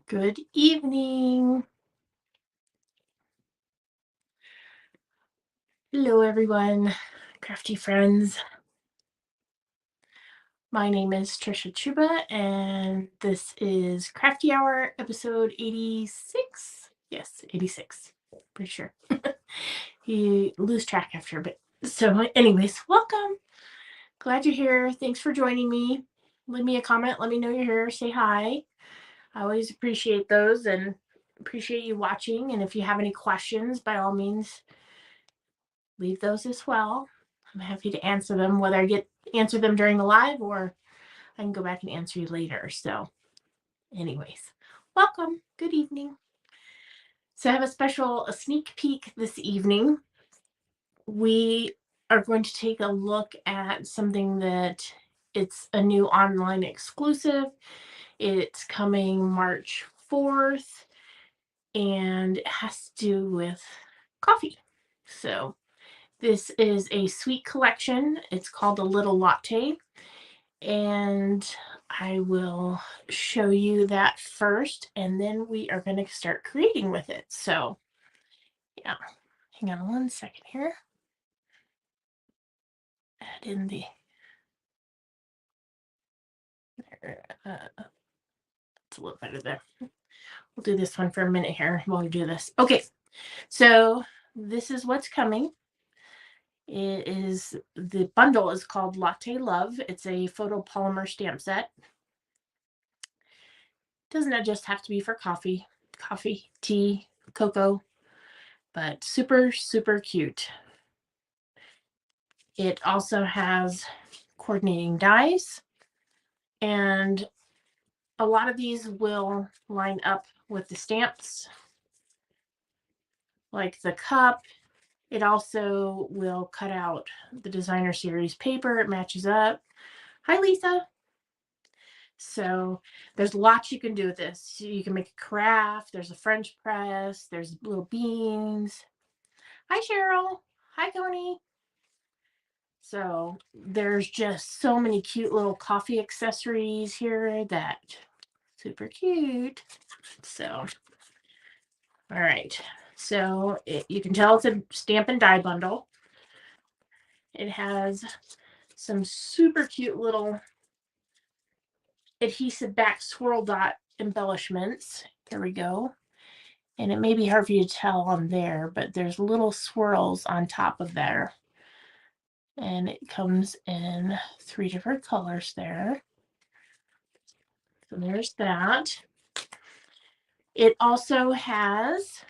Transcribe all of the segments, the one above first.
Good evening. Hello, everyone, crafty friends. My name is 𝗧𝗢𝗘𝗘𝗖𝗞, and this is Crafty Hour, episode 86. Yes, 86. Pretty sure. You lose track after a bit. So, anyways, welcome. Glad you're here. Thanks for joining me. Leave me a comment. Let me know you're here. Say hi. I always appreciate those and appreciate you watching. And if you have any questions, by all means, leave those as well. I'm happy to answer them, whether I answer them during the live or I can go back and answer you later. So, anyways, welcome. Good evening. So, I have a sneak peek this evening. We are going to take a look at something that it's a new online exclusive. It's coming March 4th and it has to do with coffee. So, this is a sweet collection. It's called a Little Latte. And I will show you that first, and then we are going to start creating with it. So, yeah, hang on one second here. Add in the, it's a little better there. We'll do this one for a minute here while we do this. Okay, so this is what's coming. The bundle is called Latte Love. It's a photopolymer stamp set. Doesn't just have to be for coffee, tea, cocoa, but super, super cute. It also has coordinating dies, and a lot of these will line up with the stamps, like the cup. It also will cut out the designer series paper. It matches up. Hi, Lisa. So there's lots you can do with this. You can make a craft. There's a French press. There's little beans. Hi, Cheryl. Hi, Coney. So there's just so many cute little coffee accessories here that super cute. So, all right. So you can tell it's a stamp and die bundle. It has some super cute little adhesive back swirl dot embellishments. There we go. And it may be hard for you to tell on there, but there's little swirls on top of there. And it comes in 3 different colors there. So there's that. It also has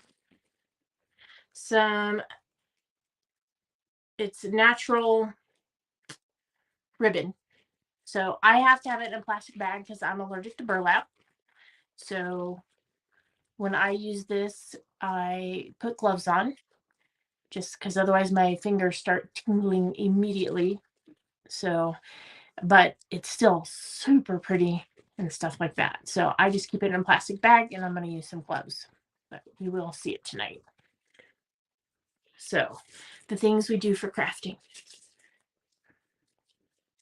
it's natural ribbon. So I have to have it in a plastic bag because I'm allergic to burlap. So when I use this, I put gloves on just because otherwise my fingers start tingling immediately. So, but it's still super pretty and stuff like that. So I just keep it in a plastic bag and I'm going to use some gloves, but you will see it tonight. So the things we do for crafting.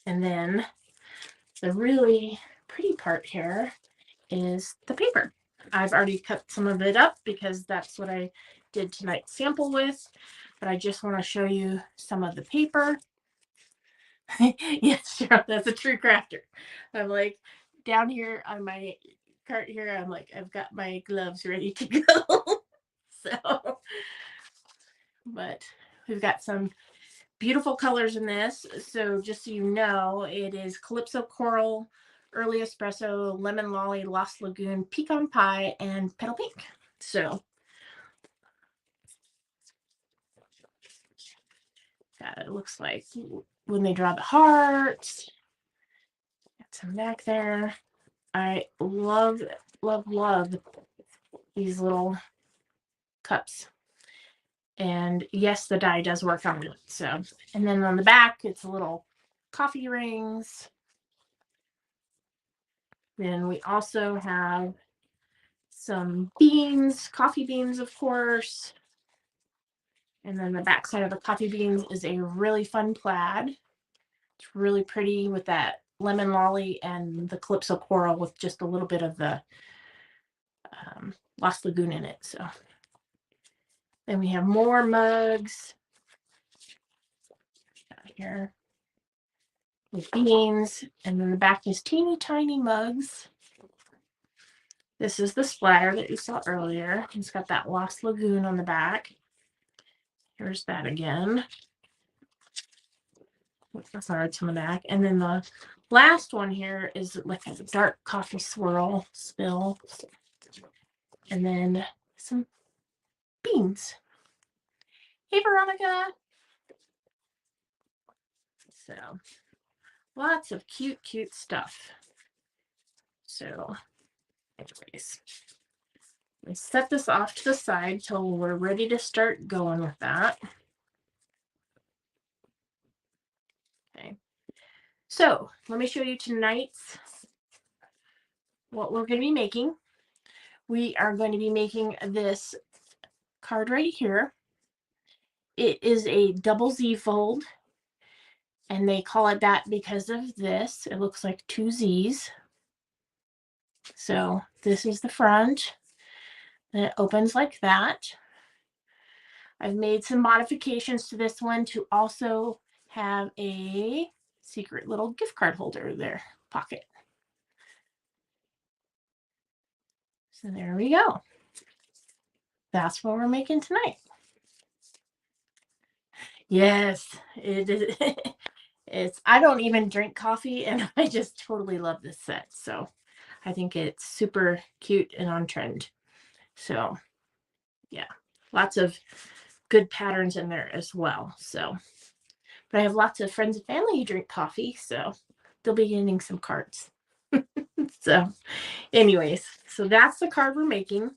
And then the really pretty part here is the paper. I've already cut some of it up because that's what I did tonight's sample with, but I just want to show you some of the paper. Yes, Cheryl, that's a true crafter. I'm like down here on my cart here, I'm like, I've got my gloves ready to go. So, but we've got some beautiful colors in this. So just so you know, it is Calypso Coral, Early Espresso, Lemon Lolly, Lost Lagoon, Pecan Pie, and Petal Pink. So it looks like when they draw the hearts. Got some back there. I love, love, love these little cups. And yes, the die does work on it. So, and then on the back, it's little coffee rings. Then we also have some beans, coffee beans, of course. And then the back side of the coffee beans is a really fun plaid. It's really pretty with that lemon lolly and the Calypso Coral with just a little bit of the 𝗧𝗢𝗡𝗘 in it. So then we have more mugs here with beans, and then the back is teeny tiny mugs. This is the splatter that you saw earlier. It's got that 𝗧𝗢𝗡𝗘 on the back. Here's that again. Sorry, it's on the back. And then the last one here is like a dark coffee swirl spill. And then some beans. Hey, Veronica. So lots of cute, cute stuff. So anyways, we set this off to the side till we're ready to start going with that. Okay. So let me show you tonight's what we're going to be making. We are going to be making this card right here. It is a double Z fold, and they call it that because of this. It looks like two Z's. So this is the front, and it opens like that. I've made some modifications to this one to also have a secret little gift card holder there, pocket. So there we go. That's what we're making tonight. Yes, it is. I don't even drink coffee, and I just totally love this set. So I think it's super cute and on trend. So yeah, lots of good patterns in there as well. So, but I have lots of friends and family who drink coffee, so they'll be getting some cards. So anyways, so that's the card we're making.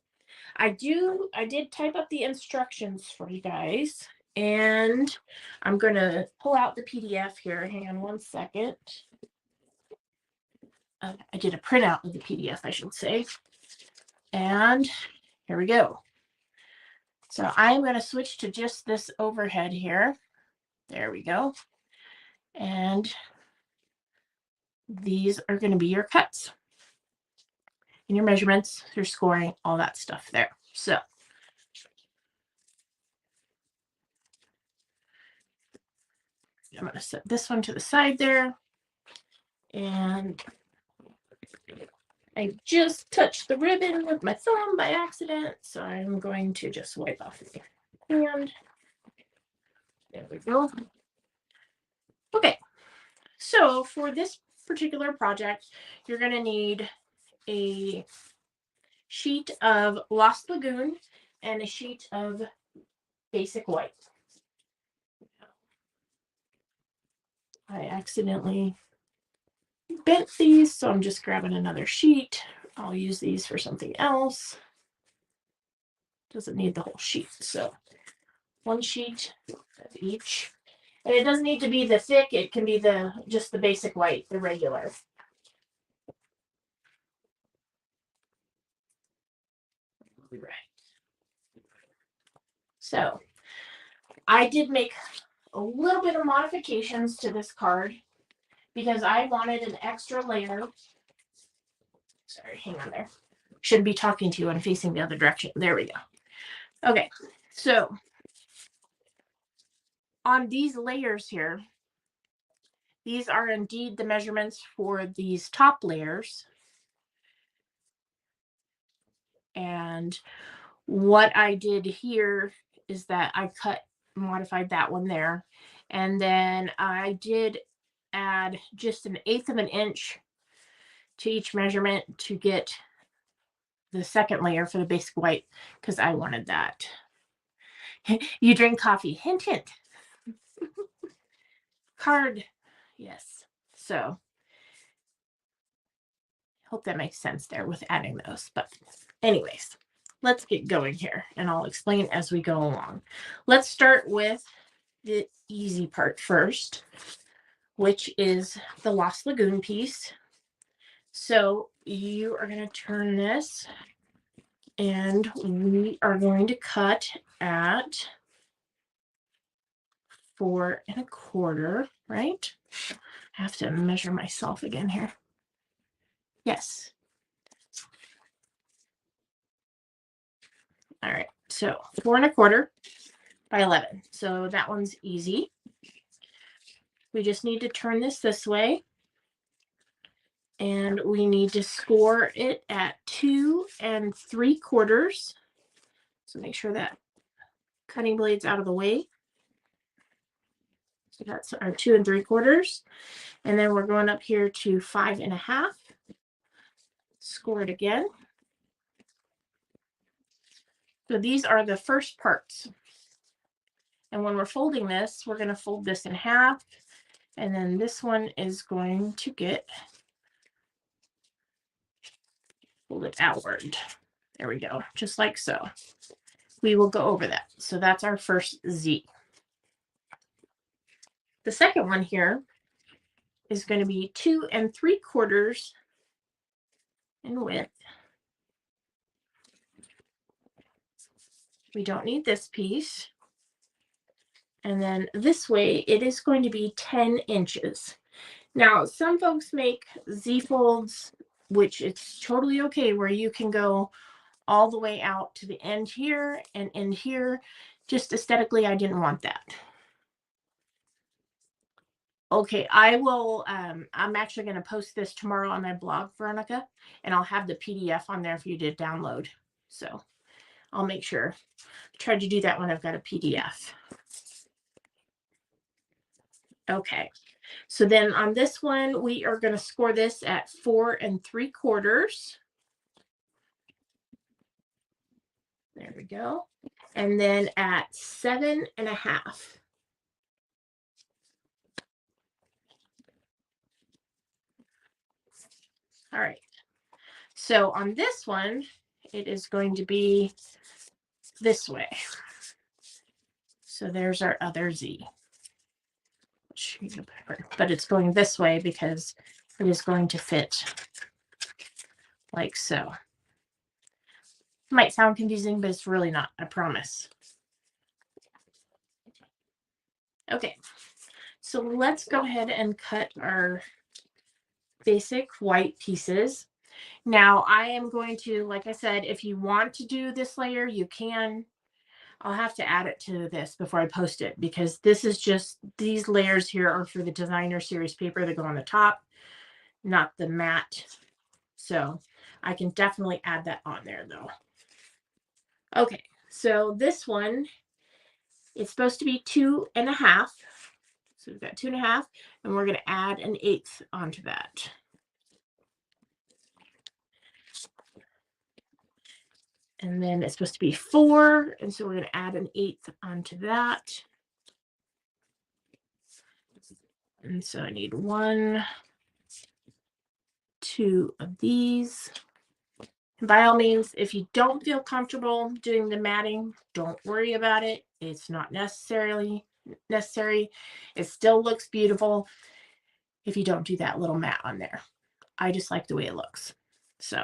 I did type up the instructions for you guys, and I'm going to pull out the PDF here. Hang on one second. I did a printout of the PDF, I should say. And here we go. So I'm going to switch to just this overhead here. There we go. And these are going to be your cuts and your measurements, your scoring, all that stuff there. So I'm going to set this one to the side there. And I just touched the ribbon with my thumb by accident, so I'm going to just wipe off the hand. There we go. Okay, so for this particular project, you're going to need a sheet of 𝗧𝗢𝗡𝗘 and a sheet of basic white. I accidentally bent these, so I'm just grabbing another sheet. I'll use these for something else. Doesn't need the whole sheet, so one sheet of each. And it doesn't need to be the thick, it can be just the basic white, the regular. Right. So I did make a little bit of modifications to this card because I wanted an extra layer. Sorry, hang on there. Shouldn't be talking to you. I'm facing the other direction. There we go. Okay, so on these layers here, these are indeed the measurements for these top layers. And what I did here is that I modified that one there. And then I did add just 1/8 of an inch to each measurement to get the second layer for the basic white, because I wanted that. You drink coffee, hint, hint. Card, yes. So hope that makes sense there with adding those. But anyways, let's get going here, and I'll explain as we go along. Let's start with the easy part first, which is the 𝗧𝗢𝗡𝗘 piece. So you are going to turn this, and we are going to cut at 4 1/4, right? I have to measure myself again here. Yes. So 4¼ by 11. So that one's easy. We just need to turn this way. And we need to score it at 2 3/4. So make sure that cutting blade's out of the way. So that's our 2 3/4. And then we're going up here to 5½. Score it again. So these are the first parts. And when we're folding this, we're going to fold this in half. And then this one is going to get folded outward. There we go, just like so. We will go over that. So that's our first Z. The second one here is going to be 2 3/4 in width. We don't need this piece. And then this way, it is going to be 10 inches. Now, some folks make Z folds, which it's totally okay, where you can go all the way out to the end here and end here. Just aesthetically, I didn't want that. Okay, I will, I'm actually going to post this tomorrow on my blog, Veronica, and I'll have the PDF on there for you to download. So I'll make sure. Try to do that when I've got a PDF. Okay, so then on this one, we are going to score this at 4 3/4. There we go. And then at 7½. All right. So on this one, it is going to be this way. So there's our other Z. But it's going this way because it is going to fit like so. Might sound confusing, but it's really not, I promise. Okay, so let's go ahead and cut our basic white pieces. Now I am going to, like I said, if you want to do this layer, you can. I'll have to add it to this before I post it, because this is just, these layers here are for the designer series paper that go on the top, not the matte. So I can definitely add that on there though. Okay, so this one, it's supposed to be 2½. So we've got 2½, and we're going to add an 1/8 onto that. And then it's supposed to be 4, and so we're going to add an 1/8 onto that. And so I need 1, 2 of these. And by all means, if you don't feel comfortable doing the matting, don't worry about it. It's not necessary. It still looks beautiful if you don't do that little mat on there. I just like the way it looks. So,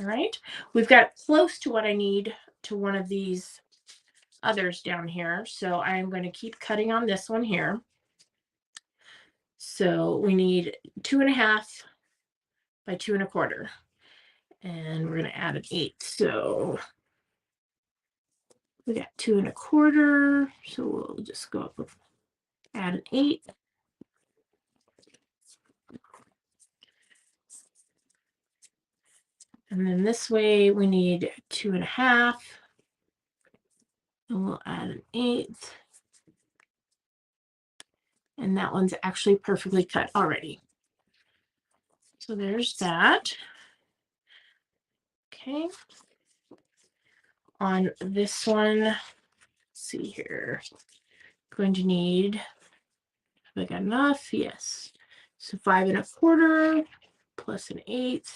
all right, we've got close to what I need to one of these others down here. So I'm going to keep cutting on this one here. So we need 2½ by 2 1/4. And we're going to add an 1/8. So we got 2 1/4. So we'll just go up with add an 1/8. And then this way we need 2½. And we'll add an 1/8. And that one's actually perfectly cut already. So there's that. Okay. On this one, let's see here. Going to need, have I got enough? Yes. So 5 1/4 plus an 1/8.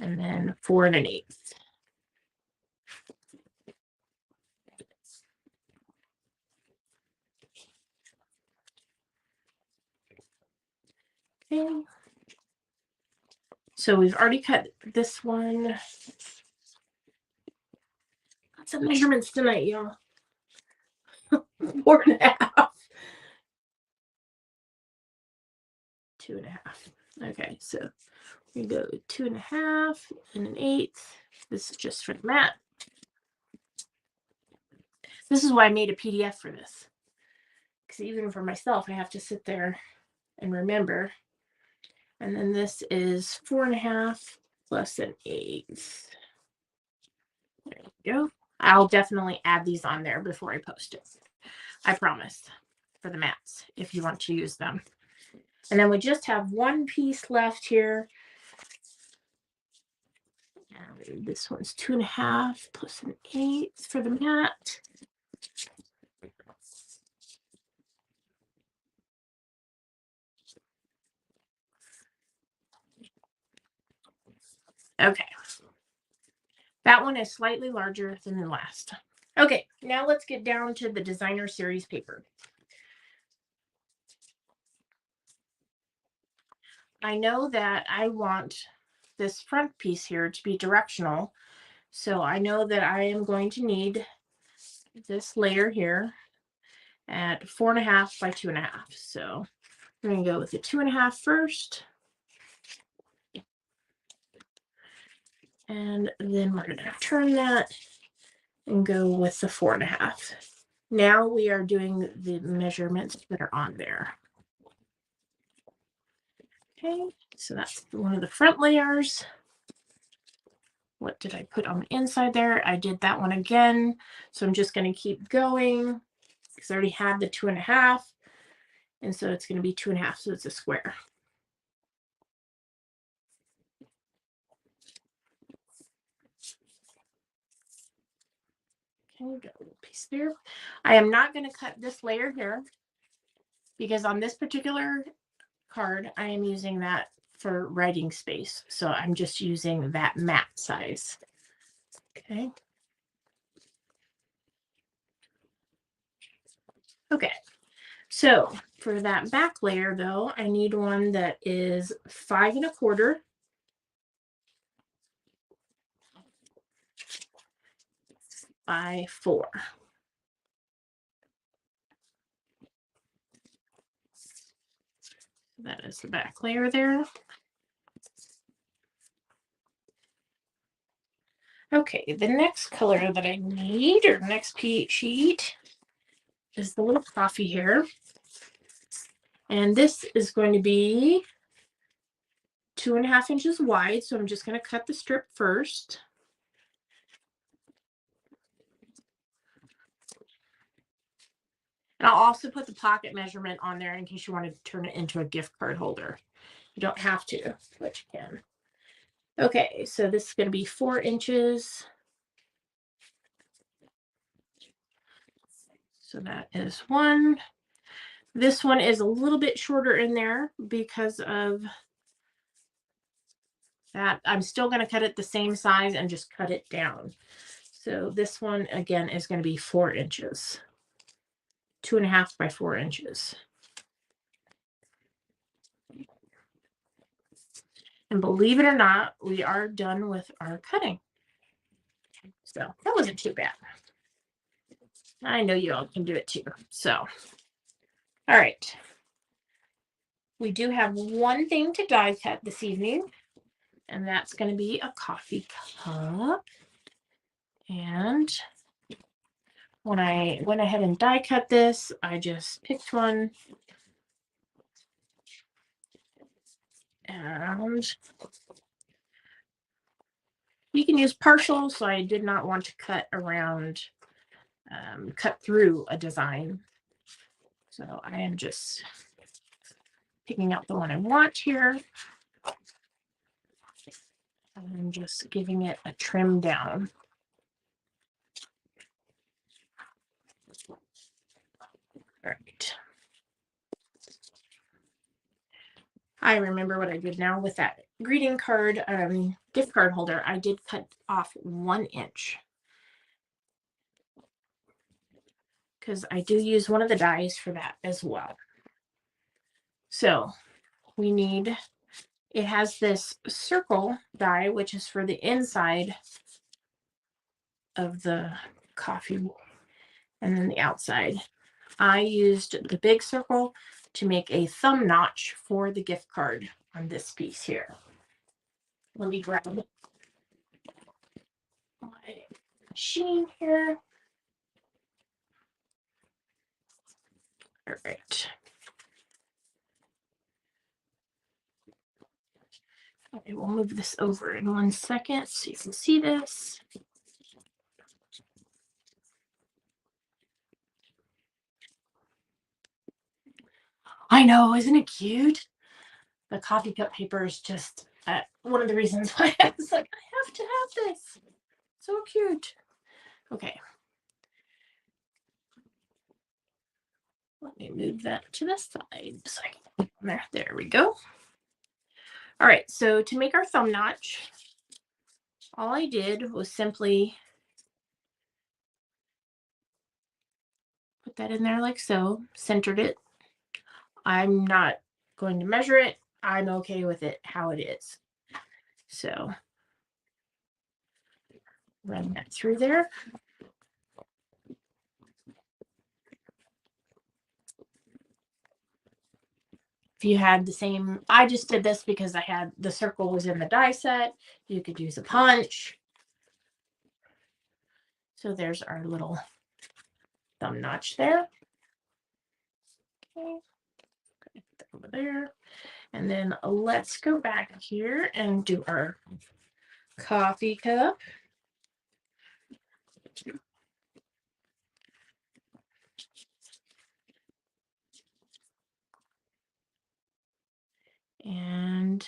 And then 4 1/8. Okay. So we've already cut this one. Lots of measurements tonight, y'all. 4 1/2. 2.5. Okay, so we go 2.5 and 1/8. This is just for the mat. This is why I made a PDF for this, because even for myself, I have to sit there and remember. And then this is 4.5 plus 1/8. There you go. I'll definitely add these on there before I post it. I promise, for the mats, if you want to use them. And then we just have one piece left here. And this one's 2.5 plus 1/8 for the mat. Okay. That one is slightly larger than the last. Okay, now let's get down to the designer series paper. I know that I want this front piece here to be directional. So I know that I am going to need this layer here at 4.5 by 2.5. So we're going to go with the 2.5 first. And then we're going to turn that and go with the 4.5. Now we are doing the measurements that are on there. Okay, so that's one of the front layers. What did I put on the inside there? I did that one again. So I'm just going to keep going because I already had the 2.5. And so it's going to be 2.5. So it's a square. Okay, got a little piece there. I am not going to cut this layer here because on this particular card, I am using that for writing space. So I'm just using that mat size. Okay. Okay. So for that back layer though, I need one that is 5.25 by 4. That is the back layer there. Okay, the next color that I need, or next sheet, is the little coffee here. And this is going to be 2.5 inches wide. So I'm just going to cut the strip first. And I'll also put the pocket measurement on there in case you want to turn it into a gift card holder. You don't have to, but you can. Okay, so this is going to be 4 inches. So that is one. This one is a little bit shorter in there because of that. I'm still going to cut it the same size and just cut it down. So this one, again, is going to be 4 inches. 2.5 by 4 inches. And believe it or not, we are done with our cutting. So that wasn't too bad. I know you all can do it too. So, all right. We do have one thing to die cut this evening, and that's going to be a coffee cup. And when I went ahead and die cut this, I just picked one. And you can use partial, so I did not want to cut around, cut through a design. So I am just picking out the one I want here. And just giving it a trim down. All right. I remember what I did now with that greeting card, gift card holder. I did cut off 1 inch because I do use one of the dies for that as well. So we need, it has this circle die, which is for the inside of the coffee, and then the outside. I used the big circle to make a thumb notch for the gift card on this piece here. Let me grab my machine here. All right. Okay, we'll move this over in 1 second so you can see this. I know, isn't it cute? The coffee cup paper is just one of the reasons why I was like, I have to have this. So cute. Okay. Let me move that to the side so I can put it on there. There we go. All right, so to make our thumb notch, all I did was simply put that in there like so, centered it. I'm not going to measure it. I'm okay with it how it is. So run that through there. If you had the same, I just did this because I had the circle was in the die set. You could use a punch. So there's our little thumb notch there. Okay, over there. And then let's go back here and do our coffee cup. And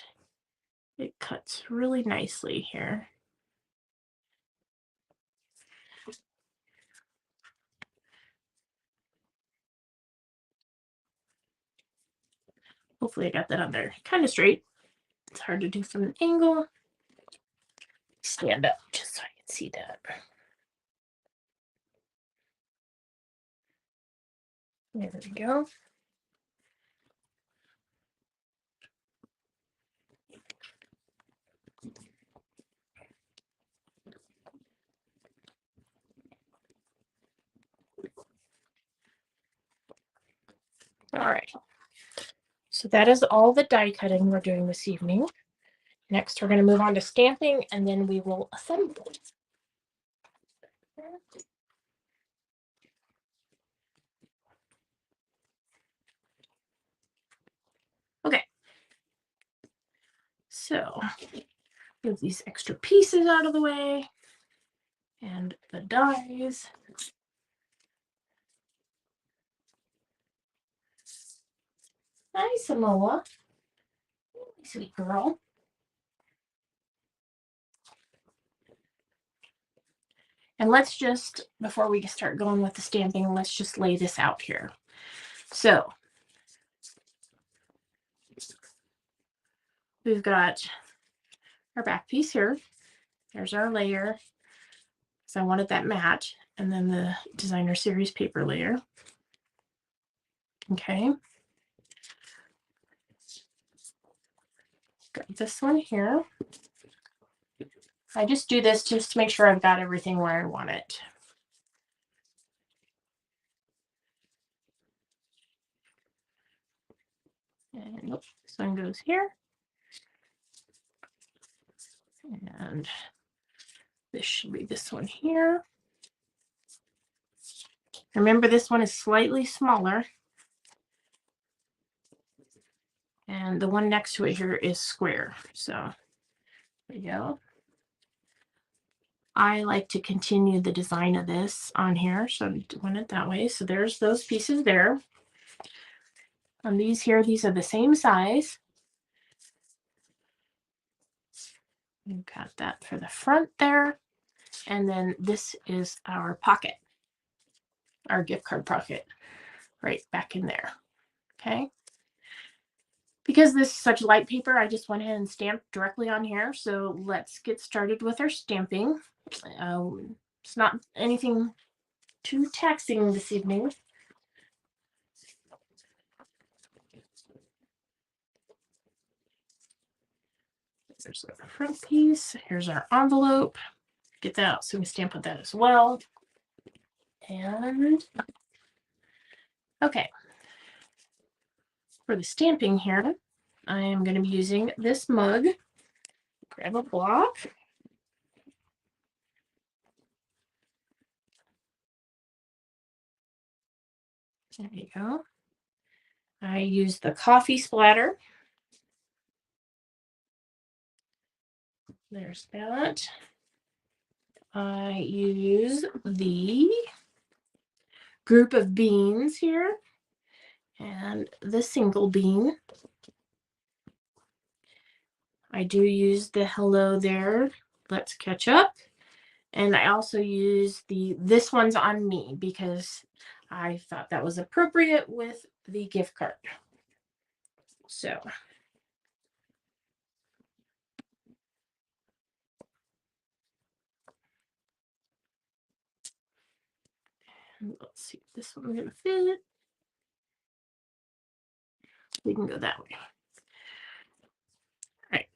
it cuts really nicely here. Hopefully I got that on there kind of straight. It's hard to do from an angle. Stand up just so I can see that. There we go. All right. So that is all the die cutting we're doing this evening. Next, we're going to move on to stamping, and then we will assemble. Okay. So move these extra pieces out of the way and the dies. Hi, Samoa. Sweet girl. And let's just, before we start going with the stamping, let's just lay this out here. So we've got our back piece here. There's our layer. So I wanted that matte. And then the designer series paper layer. Okay. Got this one here. I just do this just to make sure I've got everything where I want it. And nope, this one goes here. And this should be this one here. Remember, this one is slightly smaller. And the one next to it here is square. So there you go. I like to continue the design of this on here. So I'm doing it that way. So there's those pieces there. On these here, these are the same size. We've got that for the front there. And then this is our pocket, our gift card pocket right back in there. Okay. Because this is such light paper, I just went ahead and stamped directly on here. So let's get started with our stamping. It's not anything too taxing this evening. There's our front piece. Here's our envelope. Get that out so we stamp with that as well. And okay. For the stamping here, I am going to be using this mug. Grab a block. There you go. I use the coffee splatter. There's that. I use the group of beans here and the single bean. I do use the hello there, let's catch up. And I also use this one's on me because I thought that was appropriate with the gift card. So let's see if this one's gonna fit. We can go that way. All right.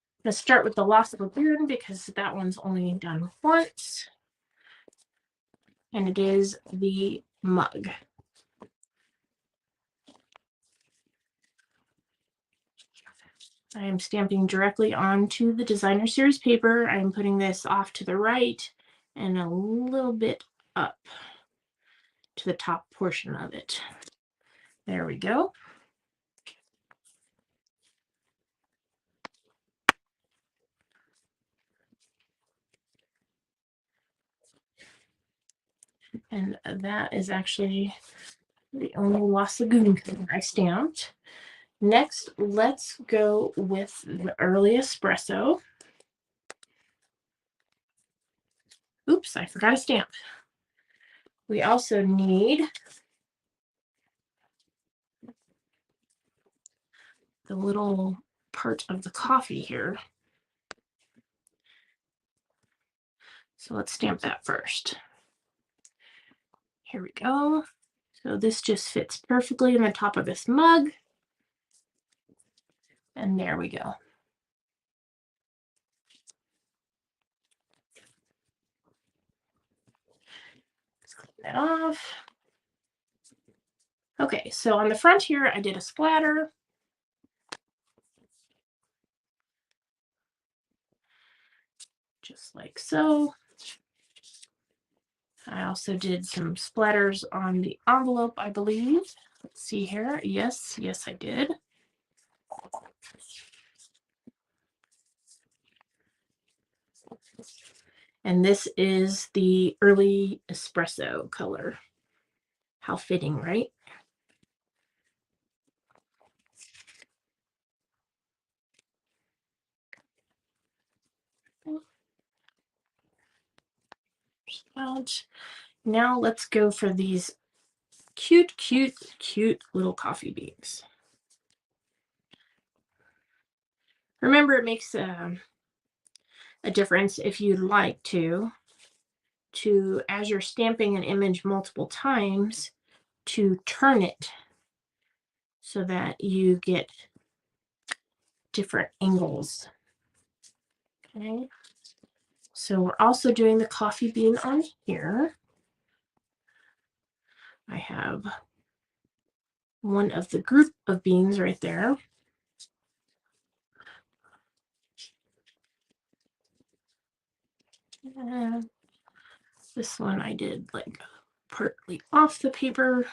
I'm gonna start with the Lost Lagoon because that one's only done once. And it is the mug. I am stamping directly onto the designer series paper. I'm putting this off to the right and a little bit up to the top portion of it. There we go. And that is actually the only Lost Lagoon color I stamped. Next, let's go with the 𝗭𝗢𝗘𝗖𝗞. Oops, I forgot a stamp. We also need the little part of the coffee here. So let's stamp that first. Here we go. So this just fits perfectly in the top of this mug. And there we go. Let's clean that off. Okay, so on the front here, I did a splatter. Just like so. I also did some splatters on the envelope, I believe. Let's see here. Yes, I did. And this is the 𝗭𝗢𝗘𝗖𝗞 color. How fitting, right? Out. Now let's go for these cute little coffee beans. Remember, it makes a difference if you'd like to, as you're stamping an image multiple times, to turn it so that you get different angles. Okay. So we're also doing the coffee bean on here. I have one of the group of beans right there. And this one I did like partly off the paper.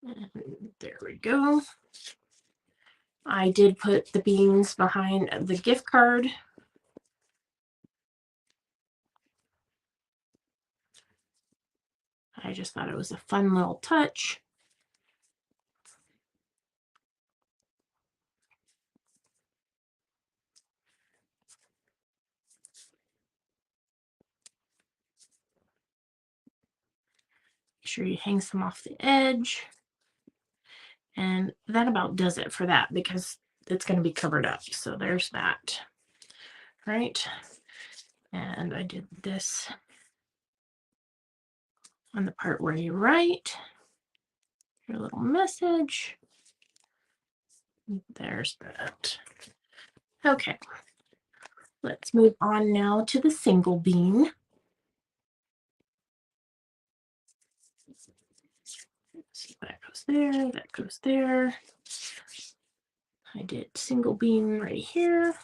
And there we go. I did put the beans behind the gift card. I just thought it was a fun little touch. Make sure you hang some off the edge. And that about does it for that because it's going to be covered up. So there's that. Right. And I did this on the part where you write your little message. There's that. Okay. Let's move on now to the single bean. So that goes there, that goes there. I did single bean right here.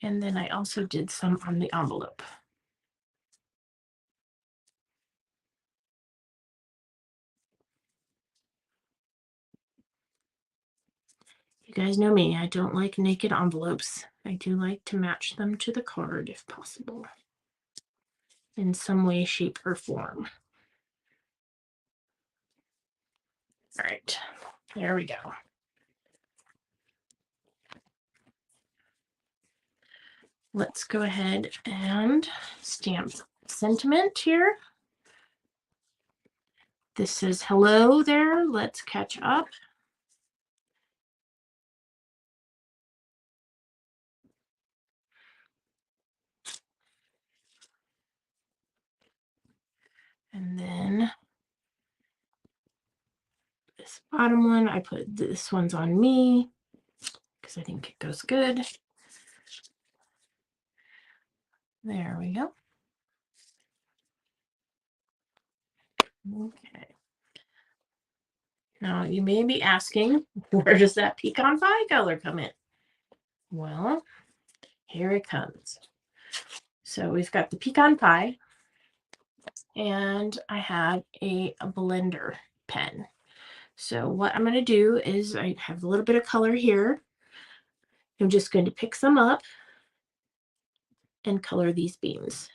And then I also did some on the envelope. You guys know me, I don't like naked envelopes. I do like to match them to the card if possible, in some way, shape, or form. All right, there we go. Let's go ahead and stamp sentiment here. This says hello there, let's catch up. And then this bottom one, I put this one's on me because I think it goes good. There we go. Okay. Now you may be asking, where does that pecan pie color come in? Well, here it comes. So we've got the pecan pie, and I have a blender pen. So what I'm going to do is I have a little bit of color here. I'm just going to pick some up and color these beans.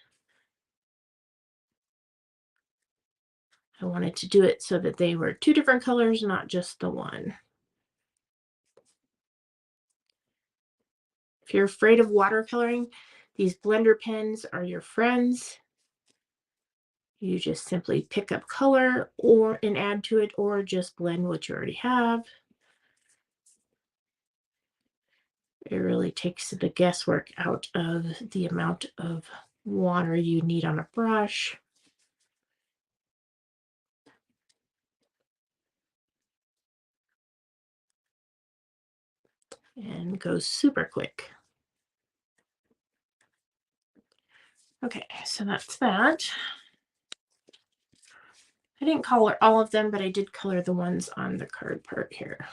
I wanted to do it so that they were two different colors, not just the one. If you're afraid of watercoloring, these blender pens are your friends. You just simply pick up color and add to it, or just blend what you already have. It really takes the guesswork out of the amount of water you need on a brush. And goes super quick. Okay, so that's that. I didn't color all of them, but I did color the ones on the card part here.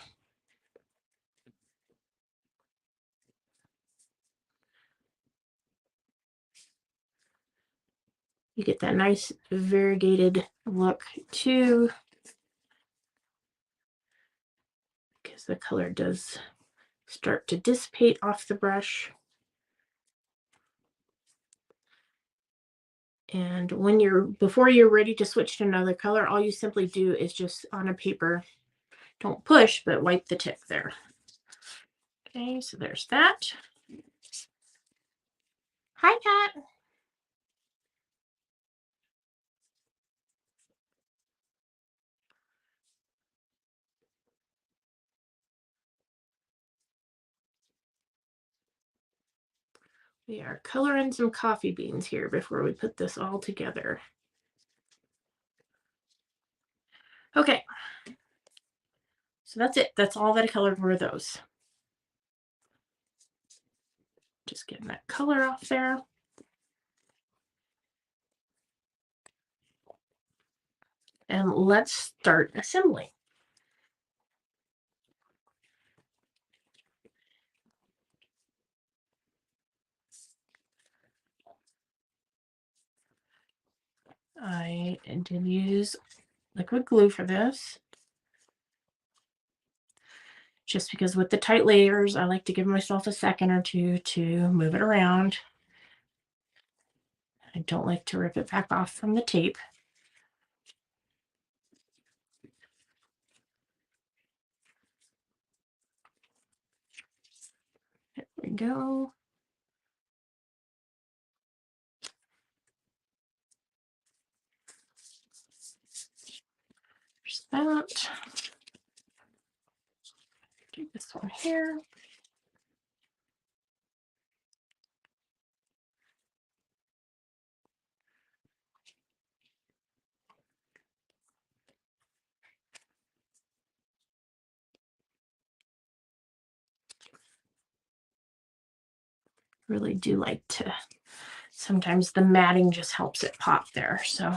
You get that nice variegated look too, because the color does start to dissipate off the brush. And before you're ready to switch to another color, all you simply do is just on a paper, don't push, but wipe the tip there. Okay, so there's that. Hi, Kat. We are coloring some coffee beans here before we put this all together. Okay, so that's it. That's all that I colored were those. Just getting that color off there. And let's start assembling. I did use liquid glue for this, just because with the tight layers, I like to give myself a second or two to move it around. I don't like to rip it back off from the tape. There we go. There's that. Do this one here. really do like to, sometimes the matting just helps it pop there. So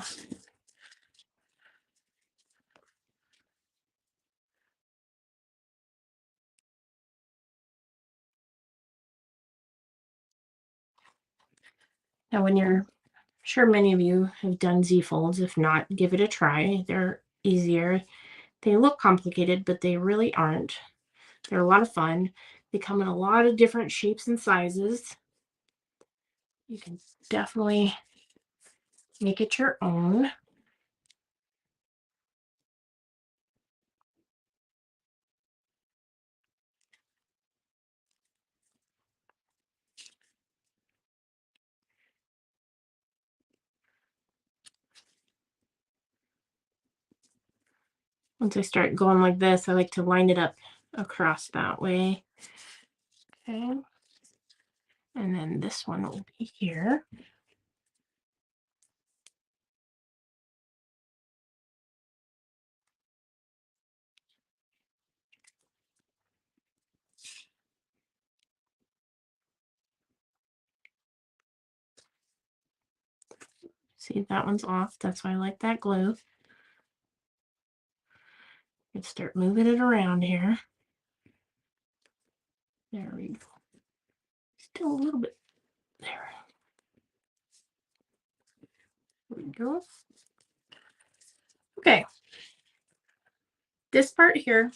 now when you're, sure many of you have done Z folds. If not, give it a try. They're easier. They look complicated, but they really aren't. They're a lot of fun. They come in a lot of different shapes and sizes. You can definitely make it your own. Once I start going like this, I like to line it up across that way. Okay. And then this one will be here. See, that one's off. That's why I like that glue. Let's start moving it around here. There we go. Still a little bit there. There we go. Okay. This part here,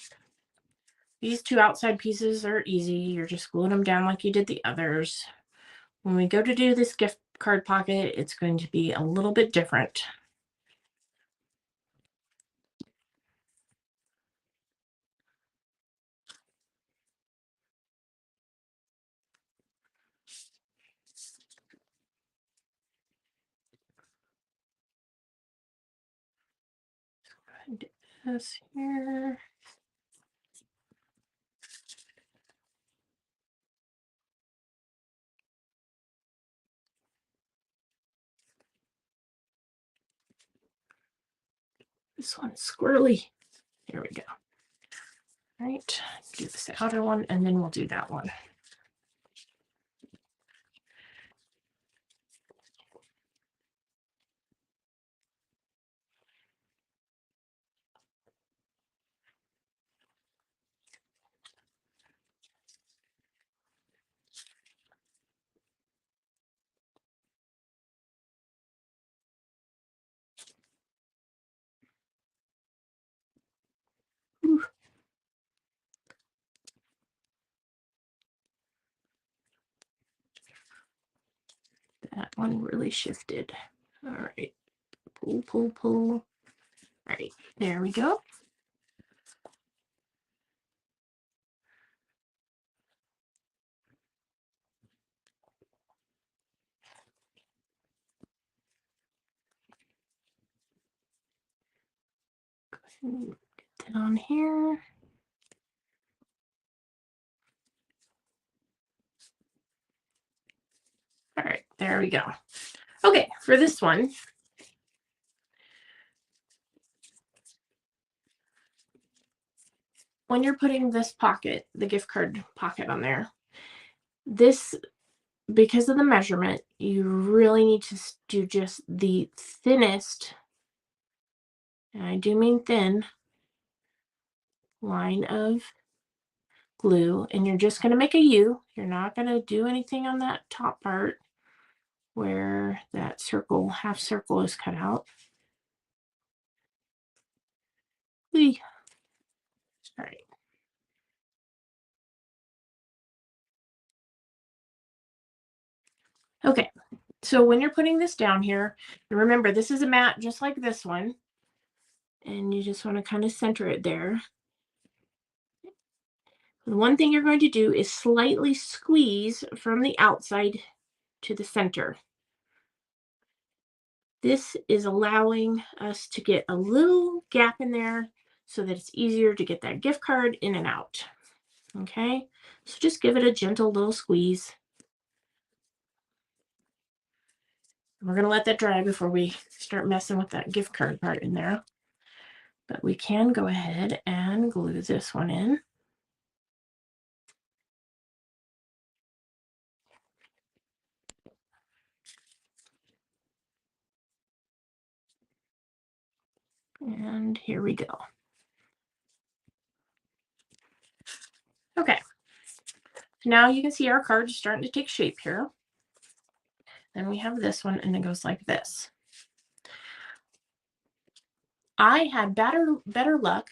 these two outside pieces are easy. You're just gluing them down like you did the others. When we go to do this gift card pocket, it's going to be a little bit different. Do this here. This one's squirrely. There we go. All right, do this outer one, and then we'll do that one. Ooh. That one really shifted. All right, pull, pull, pull. All right, there we go. Go ahead and get that on here. All right, there we go. Okay, for this one, when you're putting this pocket, the gift card pocket on there, this, because of the measurement, you really need to do just the thinnest, and I do mean thin, line of glue, and you're just going to make a U. You're not going to do anything on that top part where that circle, half circle is cut out. Whee. All right. Okay, so when you're putting this down here, remember this is a mat just like this one, and you just want to kind of center it there. The one thing you're going to do is slightly squeeze from the outside to the center. This is allowing us to get a little gap in there so that it's easier to get that gift card in and out. Okay, so just give it a gentle little squeeze. We're going to let that dry before we start messing with that gift card part in there. But we can go ahead and glue this one in. And here we go. Okay. Now you can see our card is starting to take shape here. Then we have this one, and it goes like this. I had better luck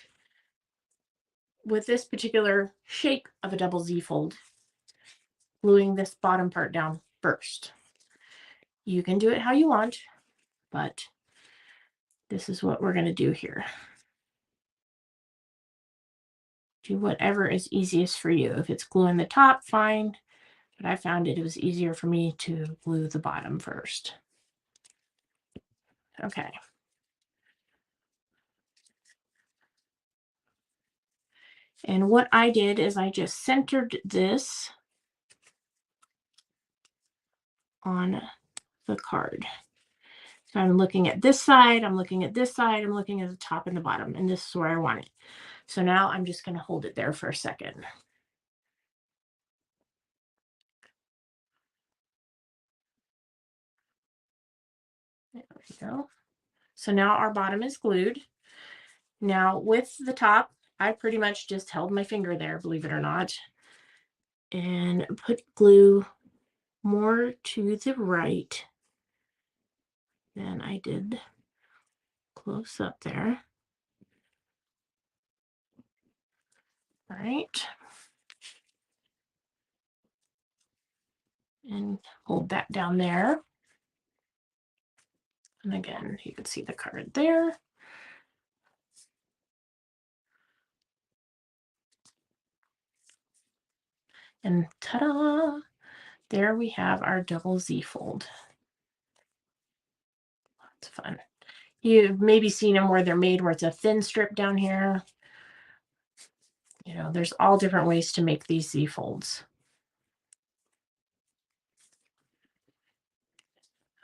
with this particular shape of a double Z fold, gluing this bottom part down first. You can do it how you want, but this is what we're going to do here. Do whatever is easiest for you. If it's gluing the top, fine, but I found it was easier for me to glue the bottom first. Okay. And what I did is I just centered this on the card. So I'm looking at this side, I'm looking at this side, I'm looking at the top and the bottom, and this is where I want it. So now I'm just going to hold it there for a second. There we go. So now our bottom is glued. Now with the top, I pretty much just held my finger there, believe it or not, and put glue more to the right than I did close up there. All right. And hold that down there. And again, you can see the card there. And ta-da! There we have our double Z fold. That's fun. You've maybe seen them where they're made where it's a thin strip down here. You know, there's all different ways to make these Z folds.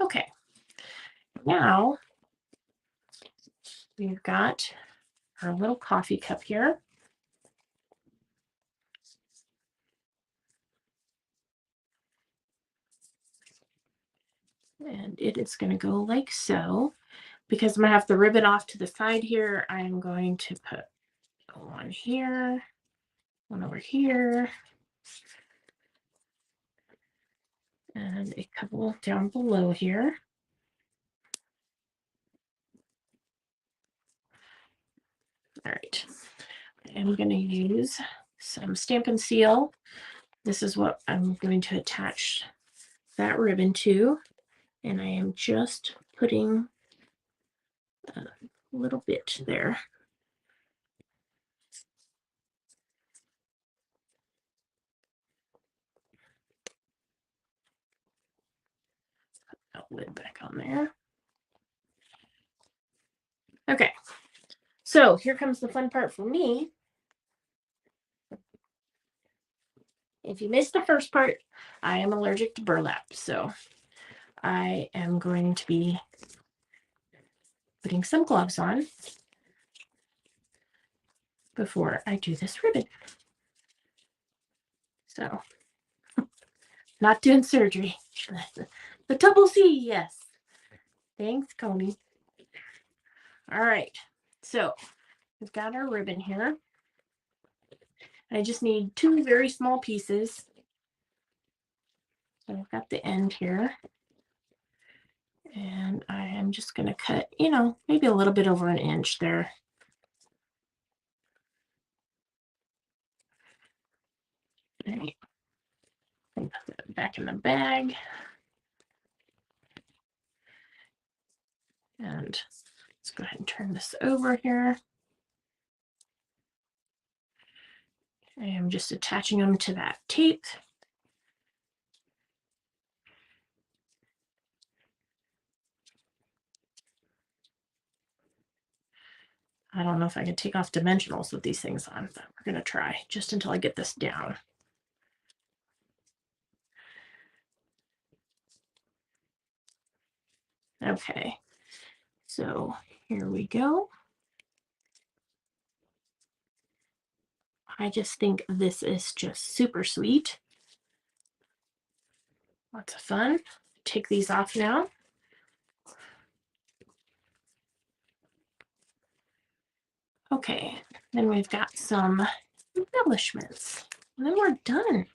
Okay. Now we've got our little coffee cup here. And it is going to go like so. Because I'm going to have the ribbon off to the side here, I'm going to put one here, one over here, and a couple down below here. All right. I'm going to use some Stampin' Seal. This is what I'm going to attach that ribbon to. And I am just putting a little bit there. Put that lid back on there. Okay. So here comes the fun part for me. If you missed the first part, I am allergic to burlap. So I am going to be putting some gloves on before I do this ribbon. So, not doing surgery. The double C, yes. Thanks, Coney. All right. So, we've got our ribbon here. I just need two very small pieces. So, I've got the end here. And I am just going to cut, you know, maybe a little bit over an inch there. All right. And put that back in the bag. And let's go ahead and turn this over here. I am just attaching them to that tape. I don't know if I can take off dimensionals with these things on, but we're going to try just until I get this down. Okay, so here we go. I just think this is just super sweet. Lots of fun. Take these off now. Okay, then we've got some embellishments. And then we're done.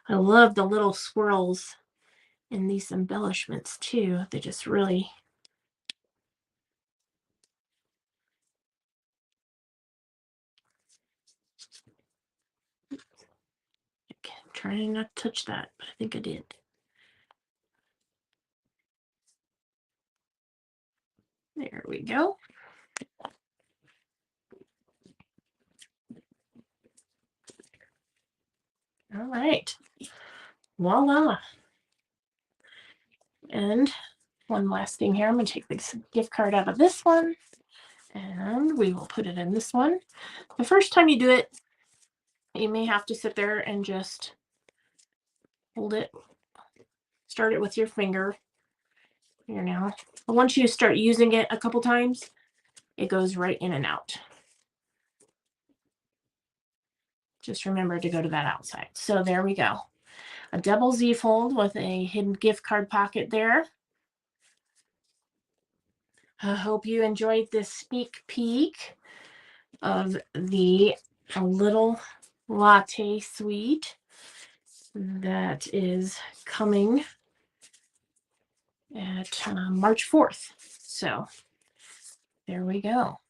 I love the little swirls in these embellishments too. They just really. Okay, I'm trying not to touch that, but I think I did. There we go. All right. Voila. And one last thing here. I'm going to take this gift card out of this one, and we will put it in this one. The first time you do it, you may have to sit there and just hold it. Start it with your finger here now. But once you start using it a couple times, it goes right in and out. Just remember to go to that outside. So there we go. A double Z fold with a hidden gift card pocket there. I hope you enjoyed this sneak peek of the little latte suite that is coming at March 4th. So there we go.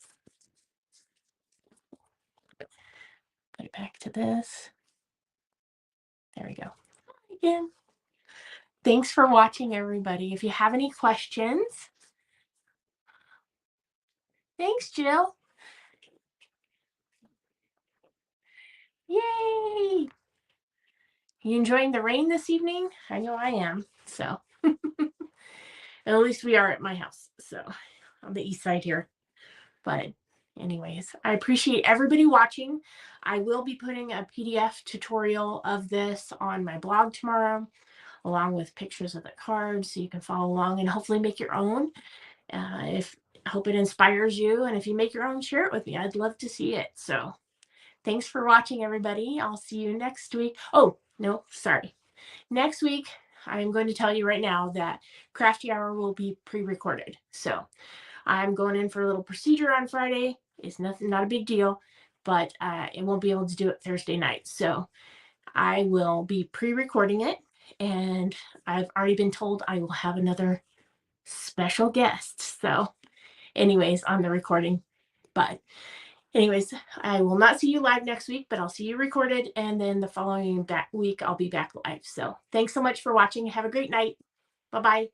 Put it back to this. There we go. Again. Thanks for watching, everybody. If you have any questions, thanks, Jill. Yay! You enjoying the rain this evening? I know I am. So, at least we are at my house. So, on the east side here. But anyways, I appreciate everybody watching. I will be putting a PDF tutorial of this on my blog tomorrow, along with pictures of the cards, so you can follow along and hopefully make your own. I hope it inspires you, and if you make your own, share it with me. I'd love to see it. So thanks for watching, everybody. I'll see you next week. Oh, no, sorry. Next week, I'm going to tell you right now that Crafty Hour will be pre-recorded. So I'm going in for a little procedure on Friday. It's nothing, not a big deal, but I won't be able to do it Thursday night. So I will be pre-recording it, and I've already been told I will have another special guest. So anyways, on the recording. But anyways, I will not see you live next week, but I'll see you recorded, and then the following week I'll be back live. So thanks so much for watching. Have a great night. Bye-bye.